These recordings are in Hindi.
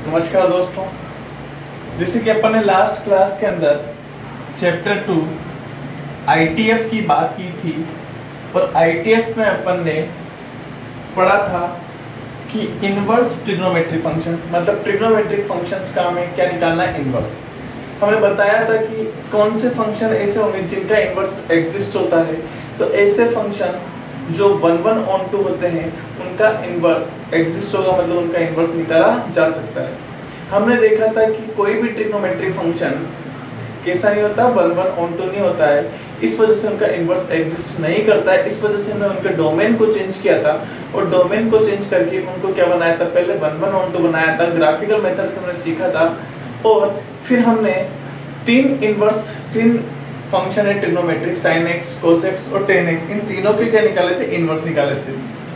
नमस्कार दोस्तों, जैसे कि अपन ने लास्ट क्लास के अंदर चैप्टर 2 आईटीएफ की बात की थी और आईटीएफ में अपन ने पढ़ा था कि इनवर्स ट्रिग्नोमेट्रिक फंक्शन मतलब ट्रिग्नोमेट्रिक फंक्शंस का हमें क्या निकालना है, इनवर्स। हमने बताया था कि कौन से फंक्शन ऐसे होंगे जिनका इनवर्स एग्जिस्ट होता है। तो ऐसे फंक्शन जो 1 on 2 होते हैं उनका इनवर्स एग्जिस्ट होगा, मतलब उनका इनवर्स निकाला जा सकता है। हमने देखा था कि कोई भी ट्रिग्नोमेट्रिक फंक्शन कैसा नहीं होता, 1 on 2 नहीं होता है। इस वजह से उनका इनवर्स एग्जिस्ट नहीं करता है। इस वजह से हमने उनके डोमेन को चेंज किया था और डोमेन को चेंज करके उनको क्या बनाया था, पहले 1 on 2 बनाया था, ग्राफिकल मेथड से हमने सीखा था। और फिर हमने तीन फंक्शन है trigonometric, sin x, cos x और tan x, इन तीनों के क्या निकाले थे, इनवर्स निकाले थे।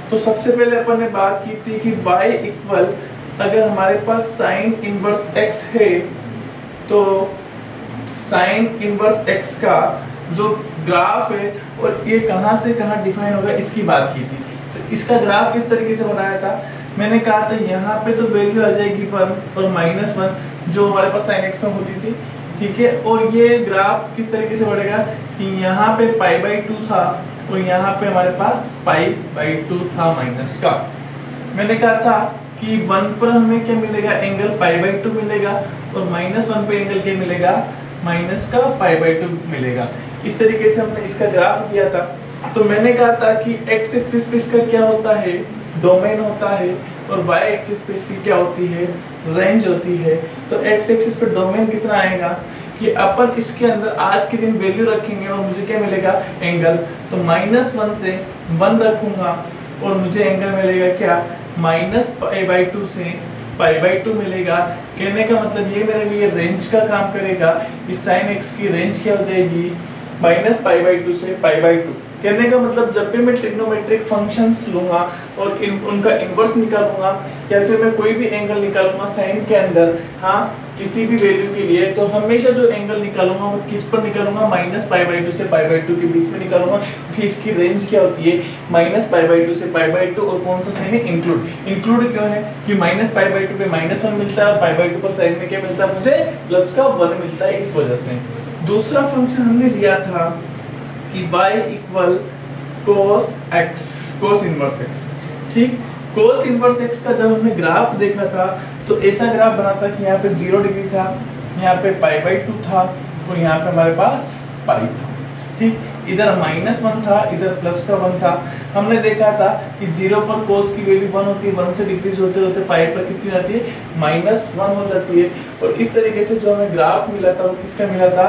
तो सबसे पहले अपन ने बात की थी कि y इक्वल अगर हमारे पास sin इनवर्स x है तो sin इनवर्स x का जो ग्राफ है और ये कहाँ से कहाँ डिफाइन होगा इसकी बात की थी। तो इसका ग्राफ इस तरीके से बनाया था। मैंने कहा था यहाँ पे तो वैल्यू आ जाएगी 1 और -1 जो हमारे पास sin x में होती थी, ठीक है। और ये ग्राफ किस तरीके से बढ़ेगा कि यहाँ पे π/2 था और यहाँ पे हमारे पास π/2 था माइनस का। मैंने कहा था कि 1 पर हमें क्या मिलेगा, एंगल π/2 मिलेगा और -1 पे एंगल क्या मिलेगा, माइनस का π/2 मिलेगा। इस तरीके से हमने इसका ग्राफ दिया था। तो मैंने कहा था कि x एक्सिस पे इसका क्या होता है, डोमेन होता है, और y एक्सिस पे इसकी क्या होती है, रेंज होती है। तो x एक्सिस पे डोमेन कितना आएगा कि अपन इसके अंदर आज के दिन वैल्यू रखेंगे और मुझे क्या मिलेगा, एंगल। तो -1 से 1 रखूंगा और मुझे एंगल मिलेगा क्या, -π/2 से π/2 मिलेगा। कहने का मतलब ये मेरे लिए रेंज का काम करेगा। इस sin x की रेंज क्या हो जाएगी, -π/2 से π/2। कहने का मतलब जब भी मैं ट्रिग्नोमेट्रिक फंक्शंस लूंगा और उनका इनवर्स निकालूंगा या फिर मैं कोई भी एंगल निकालूंगा साइन के अंदर, हाँ, किसी भी वैल्यू के लिए, तो हमेशा जो एंगल निकालूंगा वो किस पर निकालूंगा, -π/2 से π/2 के बीच में निकालूंगा, क्योंकि इसकी रेंज क्या होती है, -π/2 से π/2। और कौन सा साइन है, इंक्लूड क्यों है कि -π/2 पे -1 मिलता है और π/2 पर साइन में क्या मिलता है, मुझे प्लस का 1 मिलता है, इस वजह से। दूसरा फंक्शन हमने लिया था कि y equal cos x, cos inverse x, ठीक। cos इनवर्स x का जब हमने ग्राफ देखा था तो ऐसा ग्राफ बना था कि यहाँ पे 0 डिग्री था, यहाँ पे π/2 था और यहाँ पे हमारे पास पाई था, ठीक। इधर -1 था, इधर प्लस का 1 था। हमने देखा था कि 0 पर cos की वैल्यू 1 होती है, 1 से डिक्रीज होते होते पाई पर कितनी जाती है, -1 हो जाती है। और इस तरीके से जो हमें ग्राफ मिला था वो किसका मिला था,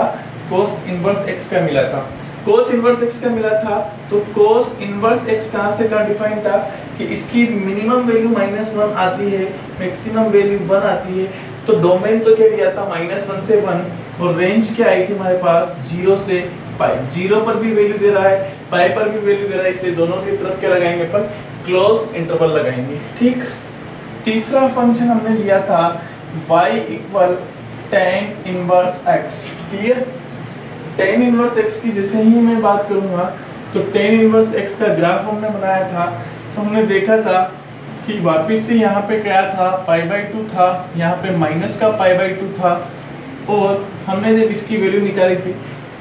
cos इनवर्स x का मिला था। cos इनवर्स x का मिला था तो cos इनवर्स x कहाँ से कहाँ डिफाइन था कि इसकी मिनिमम वैल्यू -1 आती है, मैक्सिमम वैल्यू 1 आती है। तो डोमेन तो क्या दिया था, -1 से 1, और रेंज क्या आई थी हमारे पास, 0 से π। 0 पर भी वैल्यू दे रहा है, π पर भी वैल्यू दे रहा है, इसलिए दोनों की तरफ क्या लगाएंगे अपन, क्लोज इंटरवल लगाएंगे, ठीक। तीसरा फंक्शन हमने लिया था y equal tan inverse x, clear. tan inverse x की जैसे ही मैं बात करूंगा तो tan इनवर्स x का ग्राफ हमने बनाया था। तो हमने देखा था कि वापस से यहाँ पे क्या था, π/2 था, यहाँ पे माइनस का π/2 था। और हमने जब इसकी वैल्यू निकाली थी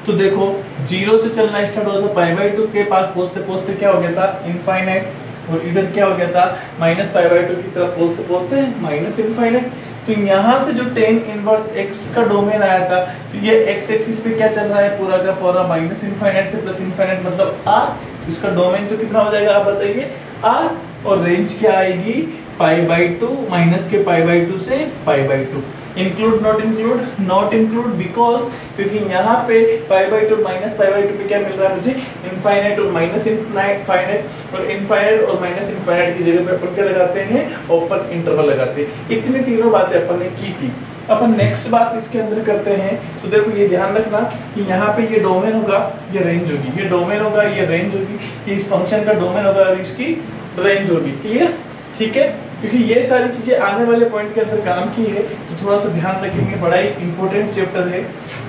तो देखो 0 से चलना स्टार्ट हुआ था, π/2 के पास पहुँचते पहुँचते क्या हो गया था, इनफाइनाइट। और इधर क्या हो गया था, -π/2 की तरफ पहुँचते पहुँचते इनफाइनाइट। तो यहाँ से जो tan इनवर्स x का डोमेन आया था, तो ये x एक्सिस पे क्या चल रहा है, पूरा का पूरा -∞ से +∞, मतलब r। इसका डोमेन तो कितना हो जाएगा आप बताइए, r। और रेंज क्या आएगी, π/2, माइनस के π/2 से π/2। इंक्लूड नॉट इंक्लूड बिकॉज, क्योंकि यहाँ पे π/2 -π/2 पे क्या मिल रहा है मुझे, इनफाइनाइट और -इनफाइनाइट। और इनफाइनाइट और -इनफाइनाइट की जगह पे अपन क्या लगाते हैं, ओपन इंटरवल लगाते हैं। इतनी तीनों बातें अपन ने की थी। अपन नेक्स्ट बात इसके अंदर करते हैं। तो देखो ये ध्यान रखना कि यहाँ पे ये डोमेन होगा, ये रेंज होगी, ये डोमेन होगा, ये रेंज होगी, ये इस फंक्शन का डोमेन होगा और इसकी रेंज होगी, क्लियर, ठीक है। क्योंकि ये सारी चीजें आने वाले पॉइंट के अंदर काम की है तो थोड़ा सा ध्यान रखेंगे, बड़ा ही इंपॉर्टेंट चैप्टर है,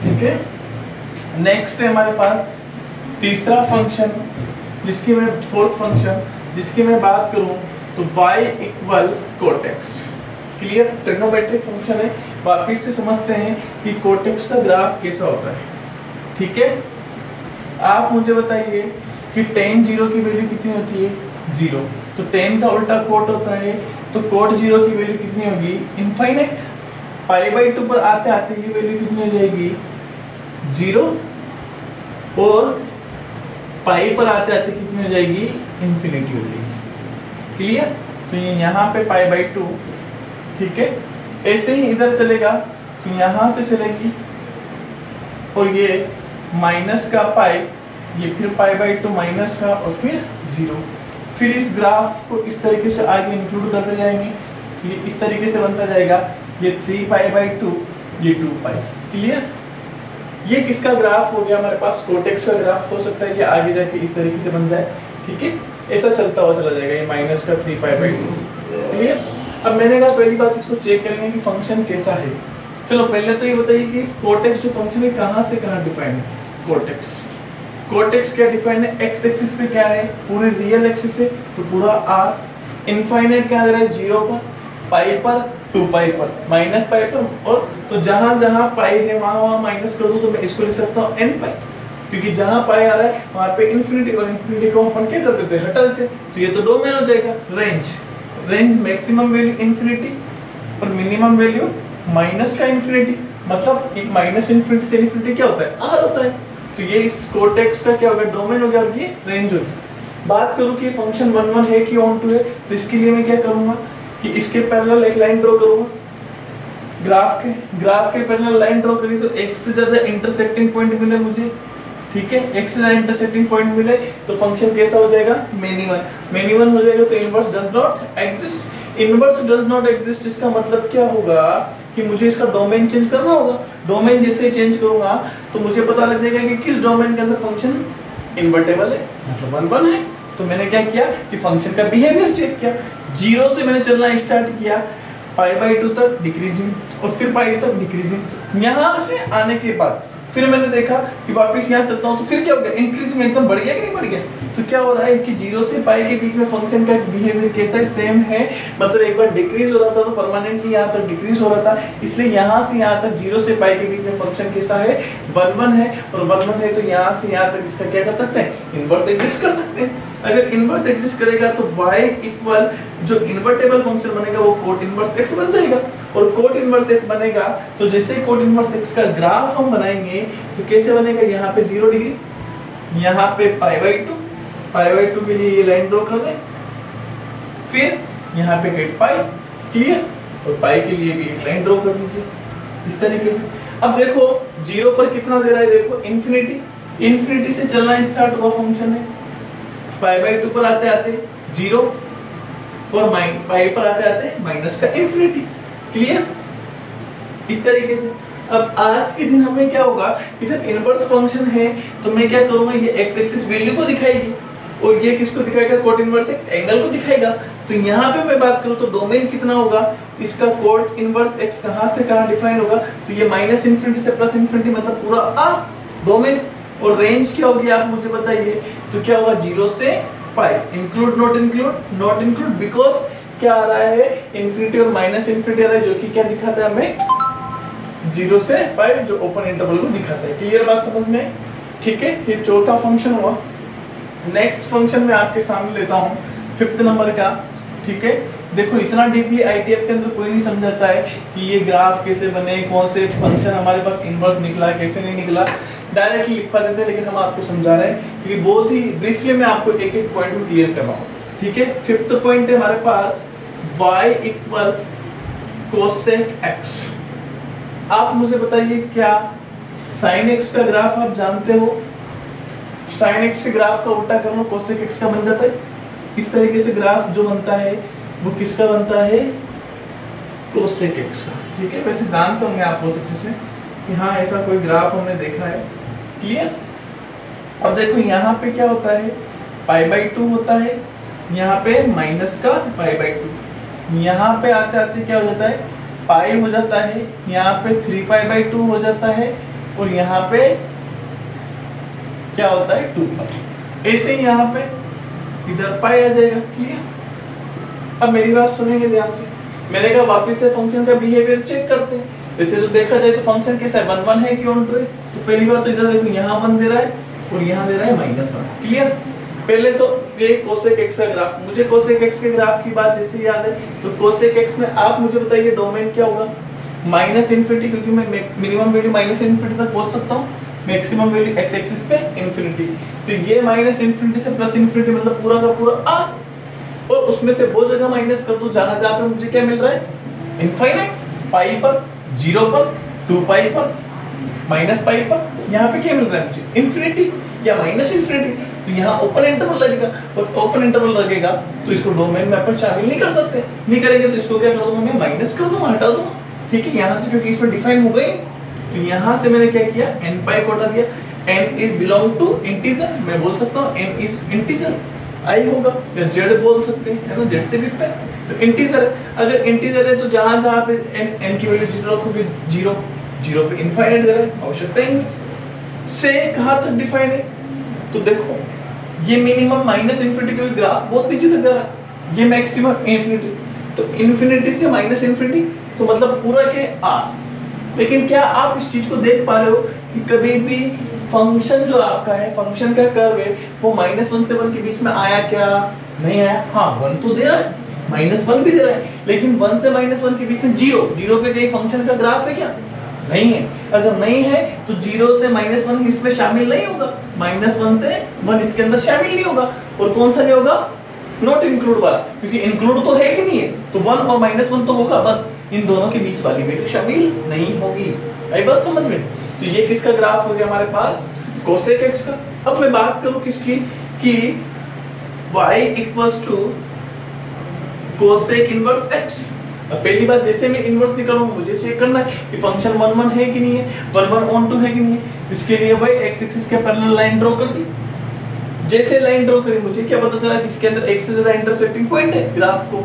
ठीक है। नेक्स्ट है हमारे पास तीसरा फंक्शन, जिसकी मैं फोर्थ फंक्शन जिसकी मैं बात करूं तो y equal cot x, clear, trigonometric function है। वापिस से समझते हैं कि कोटेक्स का ग्राफ कैसा होता है। ठीक है, आप मुझे बताइए कि tan 0 की वैल्यू कितनी होती है, 0। तो tan का उल्टा कोट होता है, तो कोट 0 की वैल्यू कितनी होगी, इनफाइनाइट। π/2 पर आते आते ये वैल्यू कितनी हो जाएगी, 0, और पाई पर आते आते कितनी हो जाएगी, इन्फिनिटी हो जाएगी। क्लियर, तो ये यहाँ पे π/2, ठीक है। ऐसे ही इधर चलेगा तो यहाँ से चलेगी, और ये माइनस का पाई, ये फिर π/2 माइनस का, और फिर 0। फिर इस ग्राफ को इस तरीके से आगे इंक्लूड करते जाएंगे, तो ये इस तरीके से बनता जाएगा, ये 3π/2, ये 2π। क्लियर, ये किसका ग्राफ हो गया हमारे पास, कोटेक्स का ग्राफ हो सकता है, ये आगे जाके इस तरीके से बन जाए। ठीक है, ऐसा चलता हुआ चला जाएगा, ये माइनस का 3π/2। क्लियर, अब मैंने कहा पहली बात इसको चेक करेंगे कि फंक्शन कैसा है। चलो पहले तो ये बताइए कि कोटेक्स जो फंक्शन है कहाँ से कहाँ डिफाइन है। कोटेक्स क्या डिफाइन है, एक्स एक्सिस पे क्या है, पूरे रियल एक्सिस है तो पूरा r, इनफाइनाइट क्या दे रहा है, 0 पर, पाई पर, 2π पर, माइनस पाई पर, और तो जहां जहां पाई है वहां वहां माइनस कर दो, तो मैं इसको लिख सकता हूँ nπ, क्योंकि जहां पाई आ रहा है वहां पे इन्फिनिटी, और इन्फिनिटी को अपन क्या कर देते हैं, हटा देते, तो ये तो डोमेन हो जाएगा। रेंज मैक्सिमम वैल्यू इन्फिनिटी और मिनिमम वैल्यू माइनस का इन्फिनिटी, मतलब माइनस इन्फिनिटी से इन्फिनिटी क्या होता है, r होता है। तो ये इस कोटेक्स का क्या होगा, डोमेन हो गया, और ये रेंज होगी। बात करूं कि फंक्शन 1 है कि ऑन टू है, तो इसके लिए मैं क्या करूंगा कि इसके पैरेलल एक लाइन ड्रॉ करूंगा, ग्राफ के पैरेलल लाइन ड्रॉ करी तो एक से ज्यादा इंटरसेक्टिंग पॉइंट मिले मुझे। ठीक है, एक से ज्यादा इंटरसेक्टिंग पॉइंट मिले तो फंक्शन कैसा हो जाएगा, मेनी वन हो जाएगा। तो inverse does not exist. Inverse does not exist इसका मतलब क्या होगा कि मुझे इसका डोमेन चेंज करना होगा। डोमेन जैसे चेंज करूंगा तो मुझे पता लग जाएगा कि किस डोमेन के अंदर फंक्शन इन्वर्टेबल है, मतलब 1 है। तो मैंने क्या किया कि फंक्शन का बिहेवियर चेक किया, 0 से मैंने चलना स्टार्ट किया, π/2 तक डिक्रीजिंग, और फिर पाई तक डिक्रीजिंग। यहाँ से आने के बाद फिर मैंने देखा कि वापस यहाँ चलता हूँ तो फिर क्या हो गया, इंक्रीजिंग, एकदम बढ़ गया कि नहीं बढ़ गया। तो क्या हो रहा है कि 0 से पाई के बीच में फंक्शन का बिहेवियर कैसा है, सेम है। मतलब एक बार डिक्रीज हो रहा था तो परमानेंटली यहाँ तक डिक्रीज हो रहा था, इसलिए यहाँ से यहाँ तक 0 से पाई के बीच में फंक्शन कैसा है, 1 है। और 1 है तो यहाँ से यहाँ तक इसका क्या कर सकते हैं, इनवर्स एग्जिस्ट कर सकते हैं। अगर इनवर्स एग्जिस्ट करेगा तो y इक्वल जो इन्वर्टेबल फंक्शन बनेगा वो कोट इनवर्स x बन जाएगा। और कोट इनवर्स x बनेगा तो जैसे कोट इनवर्स x का ग्राफ हम बनाएंगे तो कैसे बनेगा, यहाँ पे 0 डिग्री, यहाँ पे π/2 के लिए ये लाइन ड्रॉ कर दें, फिर यहाँ पे गेट पाई, क्लियर, और पाई के लिए भी एक लाइन ड्रॉ कर दीजिए इस तरीके से। अब देखो 0 पर कितना दे रहा है, देखो इन्फिनिटी से चलना स्टार्ट हुआ फंक्शन है, π/2 पर आते आते 0 और पाई पर आते आते माइनस का इन्फिनिटी, क्लियर, इस तरीके से। अब आज के दिन हमें क्या होगा कि जब इनवर्स फंक्शन है तो मैं क्या करूंगा, ये x एक्सिस वैल्यू को दिखाएगी और ये किसको दिखाएगा, कोट इनवर्स x एंगल को दिखाएगा। तो यहाँ पे मैं बात करूँ तो डोमेन कितना होगा, इसका कोट इनवर्स x कहाँ से कहाँ डिफाइन होगा, तो ये माइनस इन्फिनिटी से प्लस इन्फिनिटी, मतलब पूरा डोमेन। और रेंज क्या होगी आप मुझे बताइए, तो क्या होगा 0 से pi, include not include, because क्या आ रहा है, इन्फिनिटी और माइनस इन्फिनिटी आ रहा है, जो कि क्या दिखाता है हमें 0 से पाई, जो ओपन इंटरवल को दिखाता है। क्लियर बात समझ में, ठीक है। ये चौथा फंक्शन हुआ। नेक्स्ट फंक्शन मैं आपके सामने लेता हूँ 5th नंबर का, ठीक है। देखो इतना डीपली आईटीएफ के अंदर कोई नहीं समझाता है कि ये ग्राफ कैसे बने, कौन से फंक्शन हमारे पास इनवर्स निकला कैसे नहीं निकला, डायरेक्टली लिखवा देते हैं, लेकिन हम आपको समझा रहे हैं क्योंकि बहुत ही ब्रीफली मैं आपको एक एक पॉइंट में क्लियर कर रहा हूँ, ठीक है। 5th पॉइंट है हमारे पास y इक्वल कोसेक x। आप मुझे बताइए क्या sin x का ग्राफ आप जानते हो, sin x के ग्राफ का उल्टा कर लो कोसेक x का बन जाता है। इस तरीके से ग्राफ जो बनता है वो किसका बनता है, कोसेक x का, ठीक है। वैसे जानते होंगे आप बहुत अच्छे से कि हाँ ऐसा कोई ग्राफ हमने देखा है, क्लियर। अब देखो यहाँ पे क्या होता है, π/2 होता है, यहाँ पे माइनस का π/2, यहाँ पे आते आते क्या हो जाता है, पाई हो जाता है, यहाँ पे 3π/2 हो जाता है, और यहाँ पे क्या होता है 2π। ऐसे ही यहाँ पे इधर पाई आ जाएगा, क्लियर। अब मेरी बात सुनेंगे ध्यान से, मैंने कहा वापस से फंक्शन का बिहेवियर चेक करते हैं। वैसे तो देखा जाए तो फंक्शन कैसा है, 1 1 है कि ऑन टू है। तो पहली बात तो इधर देखो, यहाँ 1 दे रहा है और यहाँ दे रहा है -1। क्लियर। पहले तो ये कोसेक एक्स का ग्राफ, मुझे कोसेक एक्स के ग्राफ की बात जैसे याद है तो कोसेक एक्स में आप मुझे बताइए डोमेन क्या होगा, -∞, क्योंकि मैं मिनिमम वैल्यू -∞ तक पहुंच सकता हूँ, मैक्सिमम वैल्यू एक्स एक्सिस पे इन्फिनिटी। तो ये -∞ से +∞ मतलब पूरा का पूरा आ, और उसमें से वो जगह माइनस कर दो जहां जहां पे मुझे क्या मिल रहा है, इनफाइनाइट, पाई पर, 0 पर, 2 पाई पर, -पाई पर, यहाँ पे क्या मिल रहा है मुझे, इन्फिनिटी या -∞। तो यहाँ ओपन इंटरवल लगेगा, और ओपन इंटरवल लगेगा तो इसको डोमेन में अपन शामिल नहीं कर सकते, नहीं करेंगे तो इसको क्या कर दूंगा मैं, माइनस कर दूंगा, हटा दूंगा। ठीक है, यहाँ से क्योंकि इसमें डिफाइन हो गई, तो यहाँ से मैंने क्या किया, n पाई को हटा दिया। n is belong to integer, मैं बोल सकता हूँ n इज इंटीजर, i होगा, या z बोल सकते हैं, है ना, z से लिखता है तो इंटीजर है। अगर इंटीजर है तो जहां जहां पे n की वैल्यू 0 रखोगे, 0 पे इनफाइनाइट दे रहा है, आवश्यकता ही नहीं। से कहां तक डिफाइन है, तो देखो ये मिनिमम -∞, क्योंकि ग्राफ बहुत नीचे तक जा रहा है, ये मैक्सिमम इन्फिनिटी, तो इन्फिनिटी से -∞, तो मतलब पूरा के r। लेकिन क्या आप इस चीज को देख पा रहे हो कि कभी भी फंक्शन जो आपका है, फंक्शन का कर्व है, वो -1 से 1 के बीच में आया क्या, नहीं आया। हाँ 1 तो दे रहा है, -1 भी दे रहा है, लेकिन 1 से -1 के बीच में 0 पे कहीं फंक्शन का ग्राफ है क्या, नहीं है। अगर नहीं है तो 0 से -1 इसमें शामिल नहीं होगा, -1 से 1 इसके अंदर शामिल नहीं होगा। और कौन सा नहीं होगा, नॉट इंक्लूड वाला, क्योंकि इंक्लूड तो है कि नहीं है, तो 1 और -1 तो होगा, बस इन दोनों के बीच वाली वैल्यू शामिल नहीं होगी। आई बस समझ में। तो ये किसका ग्राफ हो गया हमारे पास, कोसेक एक्स का। अब मैं बात करूं किसकी, कि y equals to cosec inverse x। अब पहली बात, जैसे मैं इनवर्स निकालूंगा मुझे चेक करना है कि फंक्शन 1 1 है कि नहीं है, 1 1 ऑन टू है कि नहीं है। इसके लिए भाई x एक्सिस के पैरेलल लाइन ड्रॉ कर दी। जैसे लाइन ड्रॉ करी मुझे क्या पता चला कि इसके अंदर x से ज्यादा इंटरसेक्टिंग पॉइंट है, ग्राफ को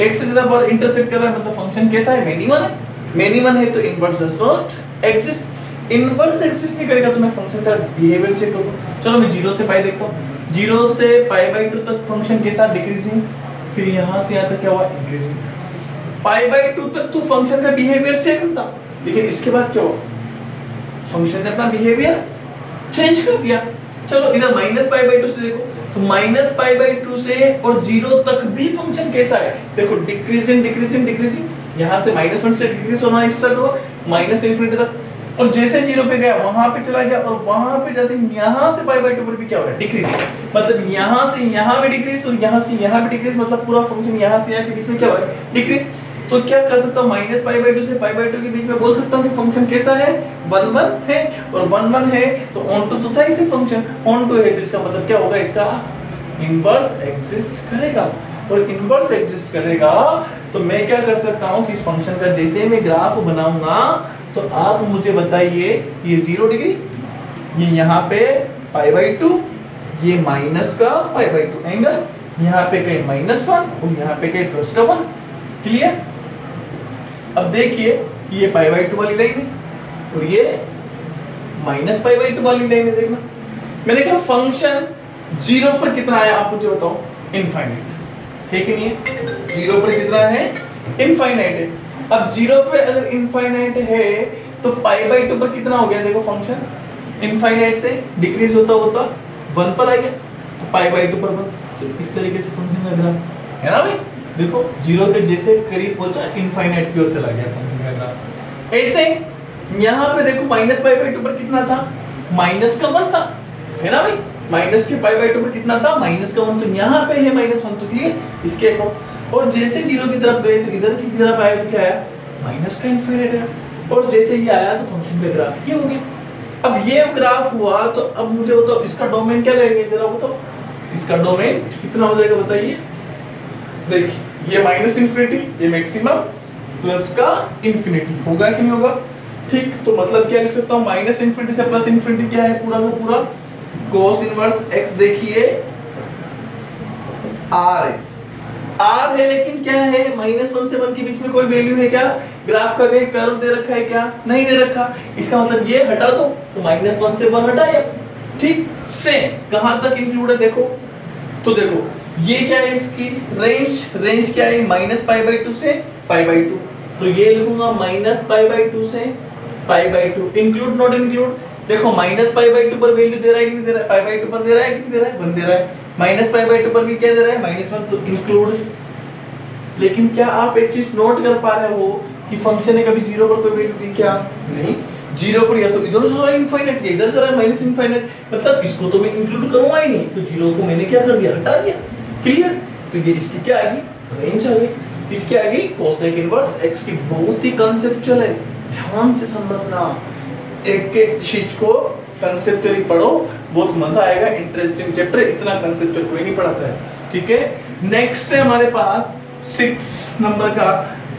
x से ज्यादा बार इंटरसेक्ट कर रहा है, मतलब फंक्शन कैसा है, मिनिमम है। मिनिमम है तो inverse does not exist. Inverse exist नहीं करेगा तो मैं फंक्शन का बिहेवियर चेक करूंगा। चलो मैं 0 से पाई देखता हूं, 0 से π/2 तक फंक्शन के साथ डिक्रीजिंग, फिर यहां से यहां तक क्या हुआ, इंक्रीजिंग। π/2 तक तो फंक्शन का बिहेवियर सेम था, लेकिन इसके बाद क्या हुआ, फंक्शन ने अपना बिहेवियर चेंज कर दिया। चलो इधर -π/2 से देखो, तो -π/2 से और 0 तक भी फंक्शन कैसा है, देखो डिक्रीजिंग डिक्रीजिंग डिक्रीजिंग, यहां से -1 से डिक्रीज होना स्टार्ट हुआ -∞ तक, और जैसे 0 पे गया वहां पे चला गया, और वहां पे जाते यहां से π/2 पर भी क्या हो रहा है, डिक्रीज। मतलब यहां से यहां भी डिक्रीज और यहां से यहां भी डिक्रीज, मतलब पूरा फंक्शन यहां से यहां के बीच में क्या हो रहा है, डिक्रीज। तो क्या कर सकता हूं, -π/2 से π/2 के बीच में बोल सकता हूं कि फंक्शन कैसा है, 1 1 है, और 1 1 है तो ऑन टू तो था इसे फंक्शन, ऑन टू है तो इसका मतलब क्या होगा, इसका इनवर्स एग्जिस्ट करेगा। और इनवर्स एग्जिस्ट करेगा तो मैं क्या कर सकता हूं कि इस फंक्शन का जैसे मैं ग्राफ बनाऊंगा तो आप मुझे बताइए, ये 0 डिग्री, ये यहाँ पे π/2, ये माइनस का π/2 एंगल, यहाँ पे कहीं -1 और यहाँ पे कहीं +1। क्लियर। अब देखिए ये π/2 वाली लाइन है और ये -π/2 वाली लाइन है। देखना मैंने कहा फंक्शन 0 पर कितना आया आप मुझे बताओ, इनफाइनाइट है कि नहीं है, 0 पर कितना है, इनफाइनाइट है। अब 0 पे अगर इनफाइनाइट है तो π/2 पर कितना हो गया, देखो फंक्शन इनफाइनाइट से डिक्रीज होता होता 1 पर आ गया, तो π/2 पर 1। तो इस तरीके से फंक्शन का ग्राफ है ना भाई, देखो 0 के जैसे करीब पहुंचा इनफाइनाइट की ओर चला गया फंक्शन का ग्राफ। ऐसे यहाँ पे देखो -π/2 पर कितना था, -1 था, है ना भाई, माइनस के π/2 पर कितना था, -1। तो यहाँ पे है -1, तो क्लियर इसके अकॉर्डिंग। और जैसे 0 की तरफ गए तो इधर की तरफ आया तो क्या आया, माइनस का इनफाइनाइट आया, और जैसे ये आया तो फंक्शन का ग्राफ ये हो गया। अब ये ग्राफ हुआ तो अब मुझे बताओ इसका डोमेन क्या लेंगे, जरा बताओ इसका डोमेन कितना हो जाएगा बताइए। देखिए ये -∞, ये मैक्सिमम, प्लस का इन्फिनिटी, होगा कि नहीं होगा। ठीक, तो मतलब क्या लिख सकता हूँ, -∞ से +∞ क्या है, पूरा का पूरा cos इनवर्स x। देखिए r है, लेकिन क्या है, -1 से 1 के बीच में कोई वैल्यू है क्या, ग्राफ का कहीं कर्व दे रखा है क्या, नहीं दे रखा। इसका मतलब ये हटा दो तो -1 से 1 हटाया। ठीक, से कहां तक इंक्लूड है देखो, तो देखो ये क्या है इसकी रेंज क्या है -π/2 से π/2, तो ये लिखूंगा -π/2 से π/2। इंक्लूड नॉट इंक्लूड, देखो -π/2 पर वैल्यू दे रहा है कि नहीं दे रहा है, π/2 पर दे रहा है कि नहीं दे रहा है, 1 दे रहा है। -π/2 पर भी क्या दे रहा है, -1, तो इंक्लूड। लेकिन क्या आप एक चीज नोट कर पा रहे हो कि फंक्शन ने कभी 0 पर कोई वैल्यू दी क्या? नहीं, 0 पर या तो इधर से रहा है इनफाइनाइट, या इधर से रहा है माइनस इनफाइनाइट, मतलब इसको तो मैं इंक्लूड करूंगा ही नहीं, तो 0 को मैंने क्या कर दिया, हटा दिया। क्लियर? तो ये इसकी क्या आ गई, रेंज आ गई। इसकी आ गई कोसेक इनवर्स x की, बहुत ही कंसेप्चुअल है, ध्यान से समझना, एक एक चीज को कंसेप्चुअली पढ़ो, बहुत मजा आएगा, इंटरेस्टिंग चैप्टर, इतना कंसेप्चुअल कोई नहीं पढ़ाता है। ठीक है, नेक्स्ट है हमारे पास 6 नंबर का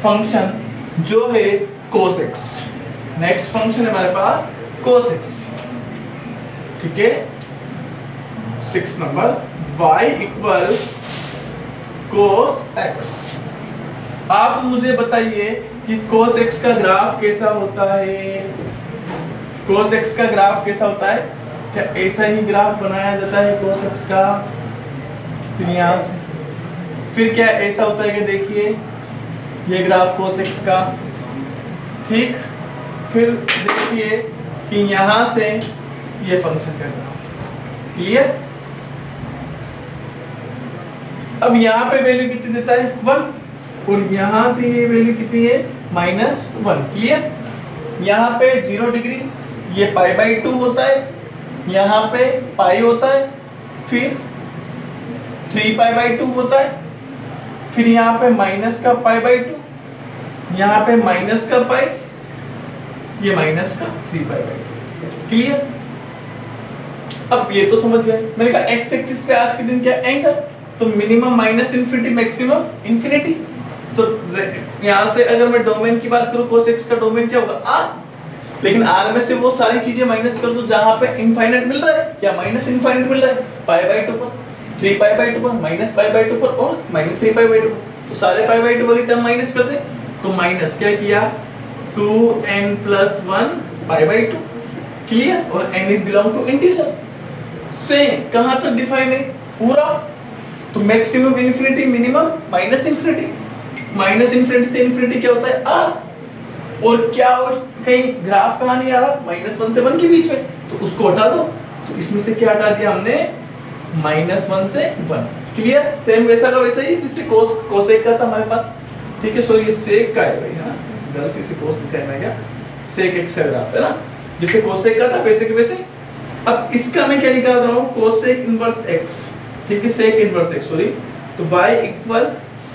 फंक्शन जो है cos x। नेक्स्ट फंक्शन है हमारे पास cos x। ठीक है, 6 number y equal cos x। आप मुझे बताइए कि cos x का ग्राफ कैसा होता है? cos x का ग्राफ कैसा होता है? क्या ऐसा ही ग्राफ बनाया जाता है cos x का? फिर यहाँ से फिर क्या ऐसा होता है कि देखिए ये ग्राफ cos x का, ठीक, फिर देखिए कि यहां से ये फंक्शन का ग्राफ। क्लियर? अब यहाँ पे वैल्यू कितनी देता है, 1, और यहां से ये वैल्यू कितनी है, -1। क्लियर? यहाँ पे 0 डिग्री, ये π/2 होता है, यहाँ पे पाई होता है, फिर 3π/2 होता है, फिर यहाँ पे माइनस का π/2, यहाँ पे माइनस का पाई, ये माइनस का 3π/2। क्लियर? अब ये तो समझ गए। मैंने कहा एक्स एक्सिस पे आज के दिन क्या एंगल, तो मिनिमम -∞ मैक्सिमम इंफिनिटी। तो यहाँ से अगर मैं डोमेन की बात करूँ, cos x का डोमेन क्या होगा, r, लेकिन r में से वो सारी चीजें माइनस कर दो जहां पे इनफाइनाइट मिल रहा है, क्या माइनस इनफाइनाइट मिल रहा है, π/2 पर, 3π/2 पर, -π/2 पर और -3π/2, तो सारे π/2 वाली टर्म माइनस कर दे, तो माइनस क्या किया, 2n+1 π/2। क्लियर? और n is belong to integer. Same कहां तक डिफाइन है, पूरा, तो मैक्सिमम इंफिनिटी, मिनिमम -∞, -∞ से इंफिनिटी क्या होता है, r, और क्या हो, कहीं ग्राफ कहां नहीं आ रहा, -1 से 1 के बीच में, तो उसको हटा दो, तो इसमें से क्या हटा दिया हमने, -1 से 1। क्लियर? सेम वैसा का वैसा ही जिससे कोसेक का था हमारे पास। ठीक है, सो ये सेक का है भाई, है ना, गलती से कोस लिखा है मैं, क्या सेक एक्स ग्राफ है ना, जिससे कोसेक का था वैसे के वैसे। अब इसका मैं क्या निकाल रहा हूँ, कोसेक इनवर्स एक्स। ठीक है, सेक इनवर्स एक्स, सॉरी, तो y equal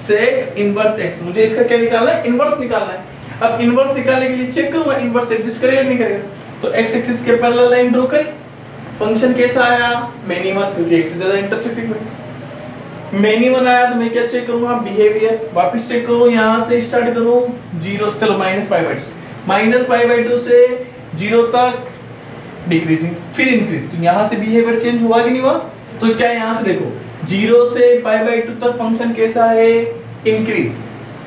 sec inverse x, मुझे इसका क्या निकालना है, इनवर्स निकालना है। अब इनवर्स निकालने के लिए चेक करूंगा इनवर्स एग्जिस्ट करेगा नहीं करेगा, तो x एक्सिस के पैरेलल लाइन ड्रॉ करें। फंक्शन कैसा आया, मिनिमम, क्योंकि एक से ज्यादा इंटरसेक्टिंग में मिनिमम आया, तो मैं क्या चेक करूंगा, बिहेवियर वापस चेक करूं, यहां से स्टार्ट करूं 0, चलो -π/2 से 0 तक डिक्रीजिंग, फिर इंक्रीज, तो यहां से बिहेवियर चेंज हुआ कि नहीं हुआ, तो क्या यहां से देखो 0 से π/2 तक फंक्शन कैसा है, इंक्रीज,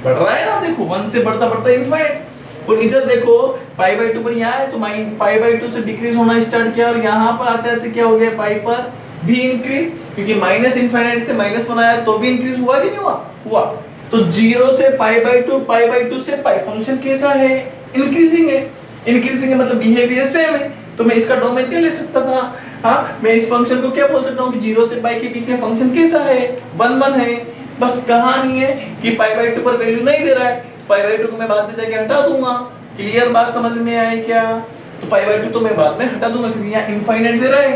बढ़ रहा है ना, देखो 1 से बढ़ता बढ़ता इनफाइनाइट, और इधर देखो π/2 पर यहाँ है, तो π/2 से डिक्रीज होना स्टार्ट किया, और यहाँ पर आते आते क्या हो गया, पाई पर भी इंक्रीज, क्योंकि -∞ से -1 आया तो भी इंक्रीज हुआ कि नहीं हुआ, हुआ। तो 0 से π/2 से पाई, फंक्शन कैसा है, इंक्रीजिंग है, इंक्रीजिंग है मतलब बिहेवियर सेम है, तो मैं इसका डोमेन क्या ले सकता था, हाँ, मैं इस फंक्शन को क्या बोल सकता हूँ कि 0 से पाई के बीच में फंक्शन कैसा है, 1 है। बस कहानी है कि π/2 पर वैल्यू नहीं दे रहा है, π/2 को मैं बाद में जाके हटा दूंगा। क्लियर बात समझ में आई क्या, तो π/2 तो मैं बाद में हटा दूंगा क्योंकि यहाँ इनफाइनाइट दे रहा है।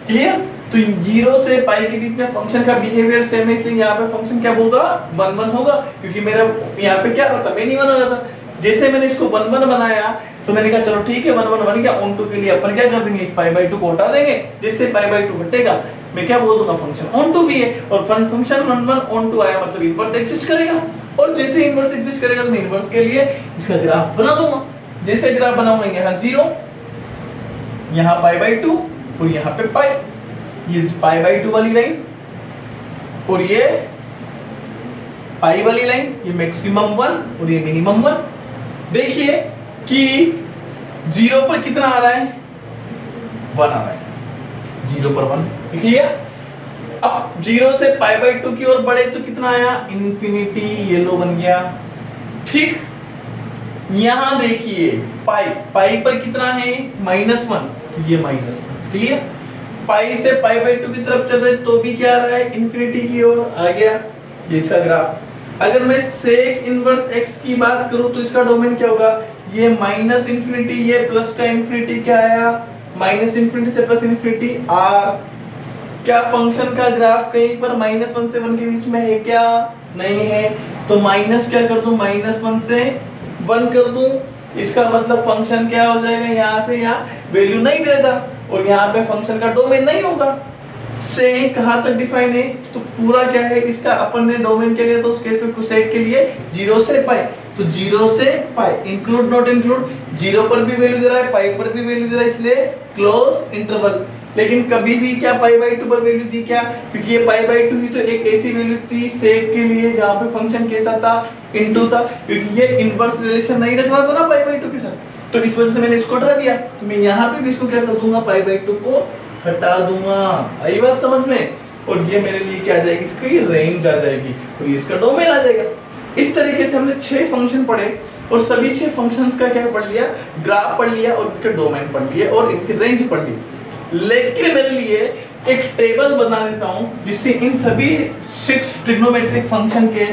क्लियर? तो 0 से पाई के बीच में फंक्शन का बिहेवियर सेम है, इसलिए यहाँ पे फंक्शन क्या होगा, 1 होगा, क्योंकि मेरा यहाँ पे क्या रहा था, मिनिमम आ रहा था। जैसे मैंने इसको 1 बनाया, तो मैंने कहा चलो ठीक है 1 बन गया, ऑन टू के लिए अपन क्या कर देंगे, इस π/2 को हटा देंगे, जिससे π/2 हटेगा, मैं क्या बोल दूंगा, फंक्शन ऑन टू भी है, और फंक्शन 1 ऑन टू आया मतलब इनवर्स एग्जिस्ट करेगा, और जैसे इनवर्स एग्जिस्ट करेगा तो मैं इनवर्स के लिए इसका ग्राफ बना दूंगा। जैसे ग्राफ बनाऊंगा, यहाँ 0, यहाँ π/2 और यहाँ पे पाई, ये π/2 वाली लाइन और ये पाई वाली लाइन, ये मैक्सिमम 1 और ये मिनिमम 1। देखिए कि 0 पर कितना आ रहा है, 1 आ रहा है, 0 पर 1। क्लियर? अब 0 से π/2 की ओर बढ़े तो कितना आया, इन्फिनिटी, ये लो बन गया। ठीक, यहां देखिए पाई पर कितना है, -1, तो ये -1। क्लियर, पाई से π/2 की तरफ चल रहे तो भी क्या आ रहा है, इन्फिनिटी की ओर आ गया। ये इसका ग्राफ। अगर मैं सेक इनवर्स x की बात करूं तो इसका डोमेन क्या होगा, ये -इन्फिनिटी, ये प्लस का इन्फिनिटी क्या आया, -इन्फिनिटी से +इन्फिनिटी r। क्या फंक्शन का ग्राफ कहीं पर -1 से 1 के बीच में है क्या, नहीं है, तो माइनस क्या कर दूं, -1 से 1 कर दूं। इसका मतलब फंक्शन क्या हो जाएगा, यहाँ से यहाँ वैल्यू नहीं देगा और यहाँ पे फंक्शन का डोमेन नहीं होगा। से कहाँ तक डिफाइन है, तो पूरा क्या है, इसका अपन ने डोमेन के लिए तो उस केस में कुछ सेक के लिए 0 से पाई, तो 0 से पाई, इंक्लूड नॉट इंक्लूड, 0 पर भी वैल्यू दे रहा है, पाई पर भी वैल्यू दे रहा है, इसलिए क्लोज इंटरवल। लेकिन कभी भी क्या π/2 पर वैल्यू दी क्या, क्योंकि ये π/2 ही तो एक ऐसी वैल्यू थी सेक के लिए जहां पे फंक्शन कैसा था, इनटू था, क्योंकि ये इनवर्स रिलेशन नहीं रख रहा था ना π/2 के साथ, तो इस वजह से मैंने इसको हटा दिया। तो मैं यहाँ पे भी इसको क्या कर दूंगा, π/2 को हटा दूंगा। आई बात समझ में, और ये मेरे लिए क्या आ जाएगी, इसकी रेंज आ जाएगी और ये इसका डोमेन आ जाएगा। इस तरीके से हमने 6 फंक्शन पढ़े और सभी 6 फंक्शंस का क्या पढ़ लिया, ग्राफ पढ़ लिया और इनके डोमेन पढ़ लिए और इनकी रेंज पढ़ ली। लेकिन मेरे लिए एक टेबल बना देता हूं जिससे इन सभी 6 ट्रिग्नोमेट्रिक फंक्शन के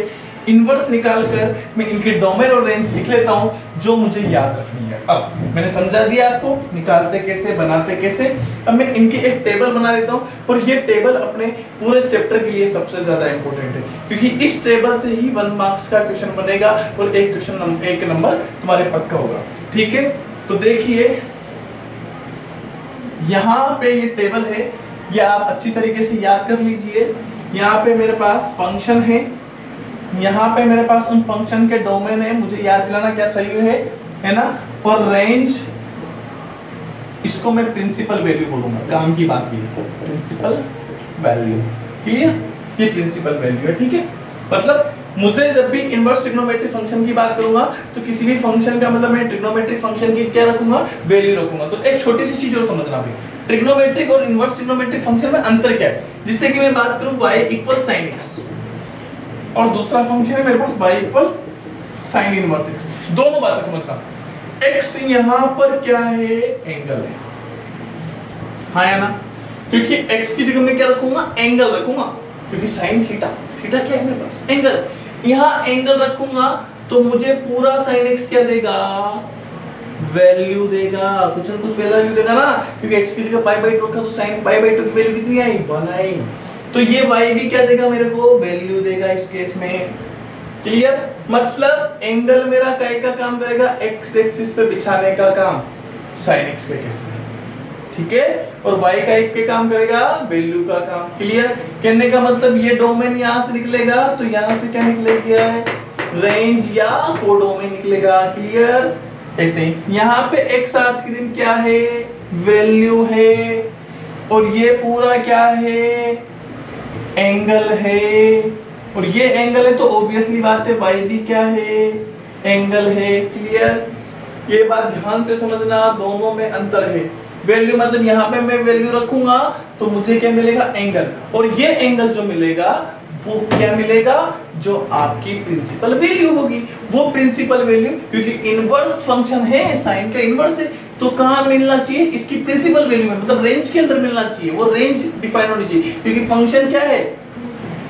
इनवर्स निकालकर मैं इनके डोमेन और रेंज लिख लेता हूं जो मुझे याद रखनी है। अब मैंने समझा दिया आपको निकालते कैसे, बनाते कैसे। अब मैं इनकी एक टेबल बना देता हूं और ये टेबल अपने पूरे चैप्टर के लिए सबसे ज्यादा इंपॉर्टेंट है, क्योंकि इस टेबल से ही 1 मार्क्स का क्वेश्चन बनेगा और एक नंबर तुम्हारे पक्का होगा। ठीक है, तो देखिए यहाँ पे ये टेबल है, ये आप अच्छी तरीके से याद कर लीजिए। यहाँ पे मेरे पास फंक्शन है, यहाँ पे मेरे पास उन फंक्शन के डोमेन है, मुझे याद दिलाना क्या सही है ना, और रेंज, इसको मैं प्रिंसिपल वैल्यू बोलूंगा, काम की बात ये प्रिंसिपल वैल्यू। क्लियर, ये प्रिंसिपल वैल्यू है। ठीक है, मतलब मुझे जब भी इनवर्स ट्रिग्नोमेट्रिक फंक्शन की बात करूंगा तो किसी भी फंक्शन का मतलब मैं ट्रिग्नोमेट्रिक फंक्शन की क्या रखूंगा, वैल्यू रखूंगा। तो एक छोटी सी चीज और समझना भी, ट्रिग्नोमेट्रिक और इनवर्स ट्रिग्नोमेट्रिक फंक्शन में अंतर क्या है। जिससे कि मैं बात करूं y = sin x और दूसरा फंक्शन है मेरे पास y = sin इनवर्स x। दोनों बातें समझना, x यहां पर क्या है, एंगल है, हाँ या ना, क्योंकि x की जगह मैं क्या रखूंगा, एंगल रखूंगा, क्योंकि sin थीटा, थीटा क्या है मेरे पास, एंगल। यहाँ एंगल रखूंगा तो मुझे पूरा sin x क्या देगा, वैल्यू देगा, कुछ ना कुछ वैल्यू देगा ना, क्योंकि x की जगह π/2 रखा तो sin π/2 की वैल्यू कितनी आई, 1 आई। तो ये y भी क्या देगा मेरे को, वैल्यू देगा इस केस में। क्लियर, मतलब एंगल मेरा काय का काम करेगा, x एक्सिस पे बिछाने का काम sin x के केस में। ठीक है, और y का एक पे काम करेगा, वैल्यू का काम। क्लियर, कहने का मतलब ये डोमेन यहां से निकलेगा तो यहां से क्या निकलेगा, रेंज या कोडोमेन निकलेगा। क्लियर, ऐसे यहाँ पे x आज के दिन क्या है, वैल्यू है, और ये पूरा क्या है, एंगल है, और ये एंगल है तो ऑब्वियसली बात है y भी क्या है, एंगल है। क्लियर, ये बात ध्यान से समझना, दोनों में अंतर है। वैल्यू मतलब यहाँ पे मैं वैल्यू रखूंगा तो मुझे क्या मिलेगा, एंगल, और ये एंगल जो मिलेगा वो क्या मिलेगा, जो आपकी प्रिंसिपल वैल्यू होगी। वो प्रिंसिपल वैल्यू, क्योंकि इनवर्स फंक्शन है, साइन का इनवर्स है, तो कहाँ मिलना चाहिए, इसकी प्रिंसिपल वैल्यू में, मतलब रेंज के अंदर मिलना चाहिए। वो रेंज डिफाइन होनी चाहिए, क्योंकि फंक्शन क्या है,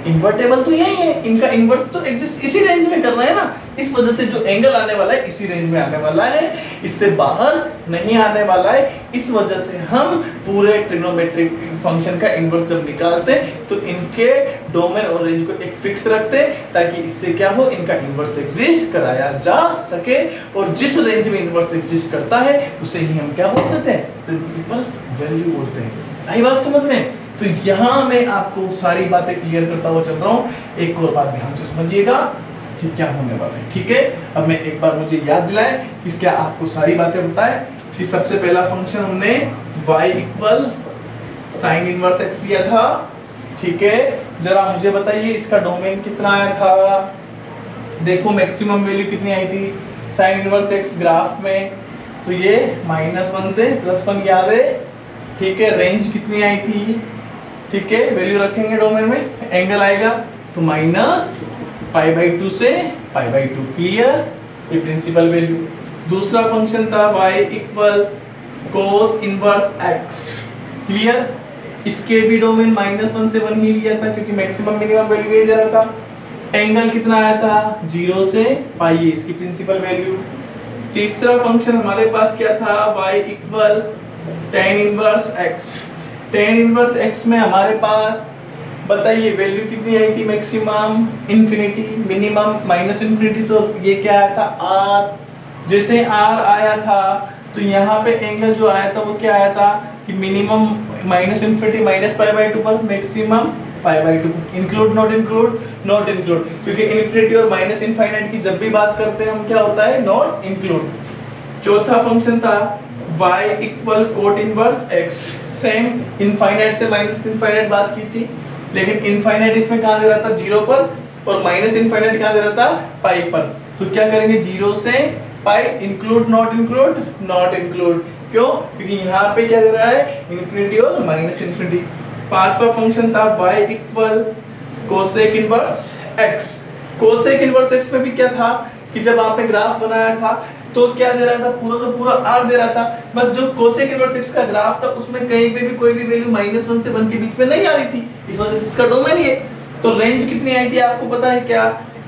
इन्वर्टेबल तो यही है, इनका इन्वर्स तो एग्जिस्ट इसी रेंज में करना है ना। इस वजह से जो एंगल आने वाला है इसी रेंज में आने वाला है, इससे बाहर नहीं आने वाला है। इस वजह से हम पूरे ट्रिग्नोमेट्रिक फंक्शन का इन्वर्स जब निकालते हैं तो इनके डोमेन और रेंज को एक फिक्स रखते हैं, ताकि इससे क्या हो, इनका इन्वर्स एग्जिस्ट कराया जा सके। और जिस रेंज में इन्वर्स एग्जिस्ट करता है उसे ही हम क्या बोल देते हैं, प्रिंसिपल वैल्यू बोलते हैं। आई बात समझ में? तो यहाँ मैं आपको सारी बातें क्लियर करता हुआ चल रहा हूँ। एक और बात ध्यान से समझिएगा कि क्या होने वाला है। ठीक है, अब मैं एक बार मुझे याद दिलाए कि क्या आपको सारी बातें बताए कि सबसे पहला फंक्शन हमने y = sin इनवर्स x लिया था। ठीक है, जरा मुझे बताइए इसका डोमेन कितना आया था। देखो मैक्सिमम वैल्यू कितनी आई थी sin इनवर्स x ग्राफ में, तो ये -1 से +1 याद है। ठीक है, रेंज कितनी आई थी, ठीक है, वैल्यू रखेंगे डोमेन में, एंगल आएगा तो माइनस π/2 से π/2, क्लियर, ये प्रिंसिपल वैल्यू। दूसरा फंक्शन था y equal cos inverse x, clear, इसके भी डोमेन -1 से 1 ही लिया था क्योंकि मैक्सिमम मिनिमम वैल्यू यही दे रहा था। एंगल कितना आया था 0 से π, इसकी प्रिंसिपल वैल्यू। तीसरा फंक्शन हमारे पास क्या था y equal tan inverse x। tan inverse x में हमारे पास बताइए वैल्यू कितनी आई थी, मैक्सिमम इन्फिनिटी, मिनिमम -इन्फिनिटी, तो ये क्या आया था r। जैसे r आया था तो यहाँ पे एंगल जो आया था वो क्या आया था कि मिनिमम -इन्फिनिटी -π/2 पर, maximum π/2। Include not include, not include, क्योंकि इन्फिनिटी और -इनफाइनाइट की जब भी बात करते हैं हम क्या होता है नॉट इंक्लूड। चौथा फंक्शन था y equal cot inverse x, semi infinite से -इनफाइनाइट बात की थी, लेकिन इनफाइनाइट इसमें कहाँ दे रहा था 0 पर, और -इनफाइनाइट कहाँ दे रहा था पाई पर। तो क्या करेंगे 0 से pi, include not include, not include, क्यों, क्योंकि यहाँ पे क्या दे रहा है इन्फिनिटी और -इन्फिनिटी। पांचवा फंक्शन था y equal cosec inverse x। Cosec inverse x में भी क्या था कि जब आपने ग्राफ बनाया था तो क्या दे रहा था, पूरा का पूरा r दे रहा था, बस जो कोसेक इनवर्स x का ग्राफ था उसमें कहीं पे भी कोई भी वैल्यू -1 से 1 के बीच में नहीं आ रही थी, इस वजह से इसका डोमेन ही है। तो रेंज कितनी आई थी आपको पता है क्या,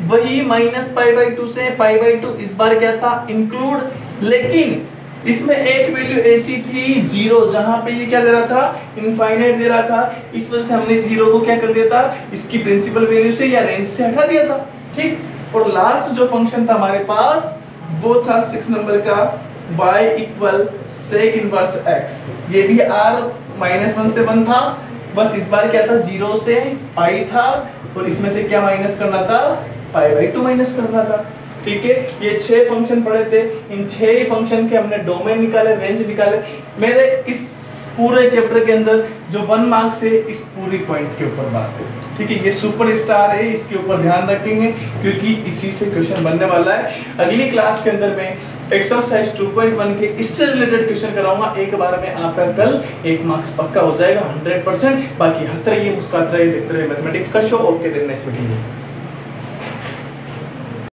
वही -π/2 से π/2, इस बार क्या था इंक्लूड, लेकिन इसमें एक वैल्यू ऐसी थी 0, जहां पे ये क्या दे रहा था इनफाइनाइट दे रहा था, इस वजह से हमने 0 को क्या कर दिया था इसकी प्रिंसिपल वैल्यू से या रेंज से हटा दिया था, ठीक। और लास्ट जो फंक्शन था हमारे पास वो था 6 नंबर का y equal sec inverse x। ये भी r -1 से 1 था, बस इस बार क्या था 0 से पाई था, और इसमें से क्या माइनस करना था π/2 माइनस करना था, ठीक है। ये 6 फंक्शन पढ़े थे, इन 6 फंक्शन के हमने डोमेन निकाले, रेंज निकाले। मेरे इस पूरे चैप्टर के अंदर जो 1 मार्क से इस पूरी पॉइंट के ऊपर बात है, ठीक है। ये सुपर स्टार है, इसके ऊपर ध्यान रखेंगे क्योंकि इसी से क्वेश्चन बनने वाला है। अगली क्लास के अंदर मैं एक्सरसाइज 2.1 के इससे रिलेटेड क्वेश्चन कराऊंगा, एक बार में आपका कल 1 मार्क्स पक्का हो जाएगा 100%। बाकी हंसते रहिए, मुस्कुराते रहिए, देखते रहिए मैथमेटिक्स का show. Okay, then next video.